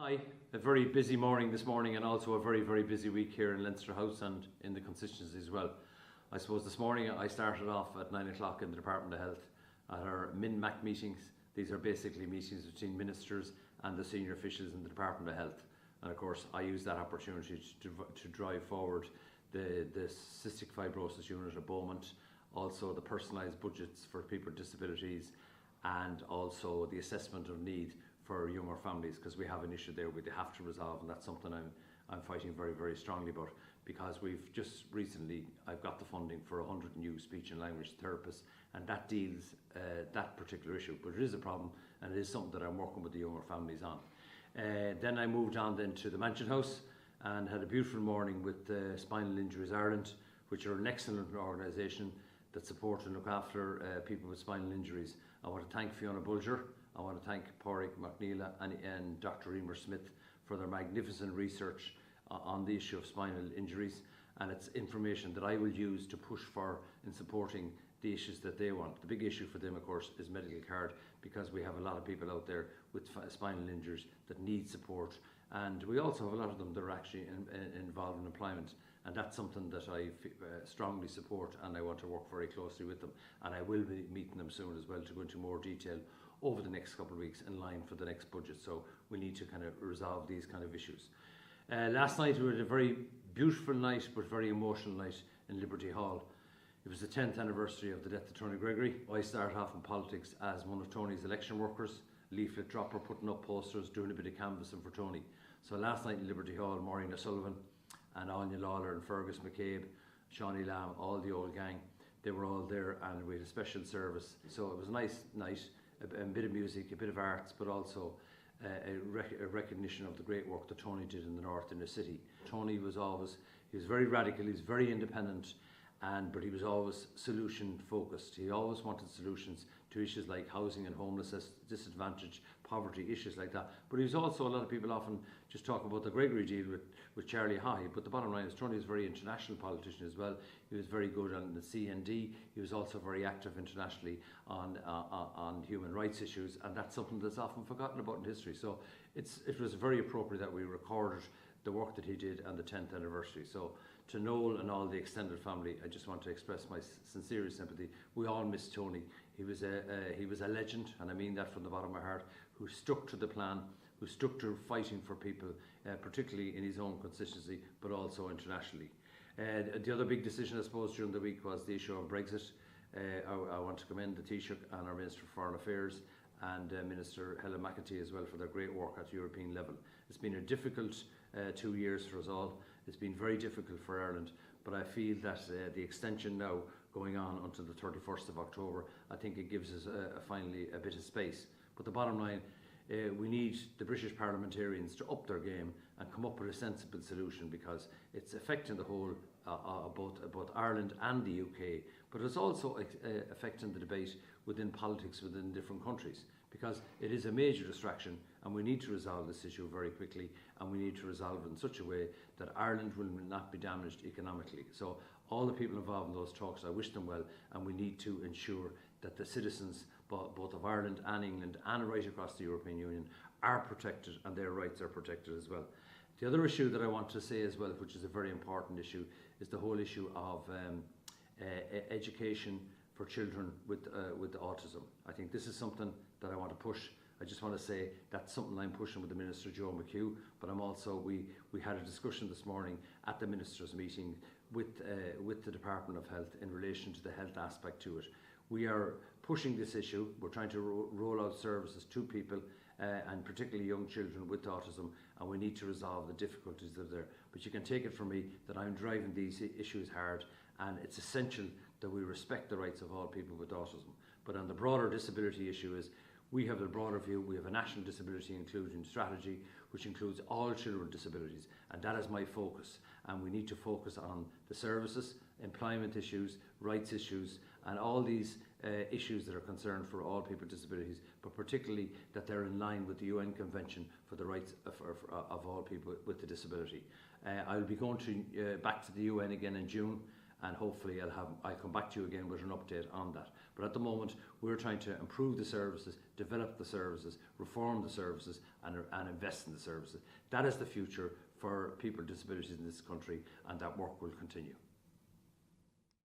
Hi, a very busy morning this morning and also a very, very busy week here in Leinster House and in the constituency as well. I suppose this morning I started off at 9 o'clock in the Department of Health at our MIN-MAC meetings. These are basically meetings between ministers and the senior officials in the Department of Health. And of course I use that opportunity to drive forward the cystic fibrosis unit at Beaumont, also the personalised budgets for people with disabilities, and also the assessment of need for younger families, because we have an issue there we have to resolve, and that's something I'm fighting very, very strongly about, because we've just recently, I've got the funding for 100 new speech and language therapists, and that deals that particular issue, but it is a problem and it is something that I'm working with the younger families on. Then I moved on then to the Mansion House and had a beautiful morning with Spinal Injuries Ireland, which are an excellent organisation that support and look after people with spinal injuries. I want to thank Fiona Bulger, I want to thank Pádraig McNeela and Dr. Emer Smith for their magnificent research on the issue of spinal injuries, and it's information that I will use to push for in supporting the issues that they want. The big issue for them, of course, is medical card, because we have a lot of people out there with spinal injuries that need support, and we also have a lot of them that are actually involved in employment, and that's something that I strongly support, and I want to work very closely with them, and I will be meeting them soon as well to go into more detail over the next couple of weeks in line for the next budget. So we need to kind of resolve these kind of issues. Last night we had a very beautiful night but very emotional night in Liberty Hall. It was the 10th anniversary of the death of Tony Gregory. I started off in politics as one of Tony's election workers, leaflet dropper, putting up posters, doing a bit of canvassing for Tony. So last night in Liberty Hall, Maureen O'Sullivan and Anya Lawler and Fergus McCabe, Shawnee Lamb, all the old gang, they were all there, and we had a special service. So it was a nice night, a bit of music, a bit of arts, but also a recognition of the great work that Tony did in the north in the city. Tony was always, he was very radical, he was very independent, but he was always solution focused. He always wanted solutions to issues like housing and homelessness, disadvantage, poverty, issues like that. But he was also, a lot of people often just talk about the Gregory deal with Charlie Haughey, but the bottom line is Tony is a very international politician as well. He was very good on the CND. He was also very active internationally on human rights issues, and that's something that's often forgotten about in history. So it was very appropriate that we recorded the work that he did on the 10th anniversary. So to Noel and all the extended family, I just want to express my sincere sympathy. We all miss Tony. He was a legend, and I mean that from the bottom of my heart, who stuck to the plan, who stuck to fighting for people, particularly in his own constituency, but also internationally. The other big decision, I suppose, during the week was the issue of Brexit. I want to commend the Taoiseach and our Minister for Foreign Affairs and Minister Helen McEntee as well for their great work at European level. It's been a difficult 2 years for us all. It's been very difficult for Ireland, but I feel that the extension now going on until the 31st of October, I think it gives us finally a bit of space. But the bottom line, we need the British parliamentarians to up their game and come up with a sensible solution, because it's affecting the whole, both Ireland and the UK, but it's also affecting the debate within politics within different countries, because it is a major distraction, and we need to resolve this issue very quickly, and we need to resolve it in such a way that Ireland will not be damaged economically. So all the people involved in those talks, I wish them well, and we need to ensure that the citizens both of Ireland and England and right across the European Union are protected, and their rights are protected as well. The other issue that I want to say as well, which is a very important issue, is the whole issue of education for children with autism. I think this is something that I want to push. I just want to say that's something I'm pushing with the Minister Joe McHugh, but I'm also, we had a discussion this morning at the Ministers' meeting with the Department of Health in relation to the health aspect to it. We are pushing this issue. We're trying to roll out services to people, and particularly young children with autism, and we need to resolve the difficulties that are there. But you can take it from me that I'm driving these issues hard, and it's essential that we respect the rights of all people with autism. But on the broader disability issue is, we have a broader view. We have a national disability inclusion strategy which includes all children with disabilities, and that is my focus, and we need to focus on the services, employment issues, rights issues, and all these issues that are concerned for all people with disabilities, but particularly that they're in line with the UN Convention for the rights of all people with a disability. I'll be going back to the UN again in June, and hopefully I'll come back to you again with an update on that. But at the moment, we're trying to improve the services, develop the services, reform the services, and invest in the services. That is the future for people with disabilities in this country, and that work will continue.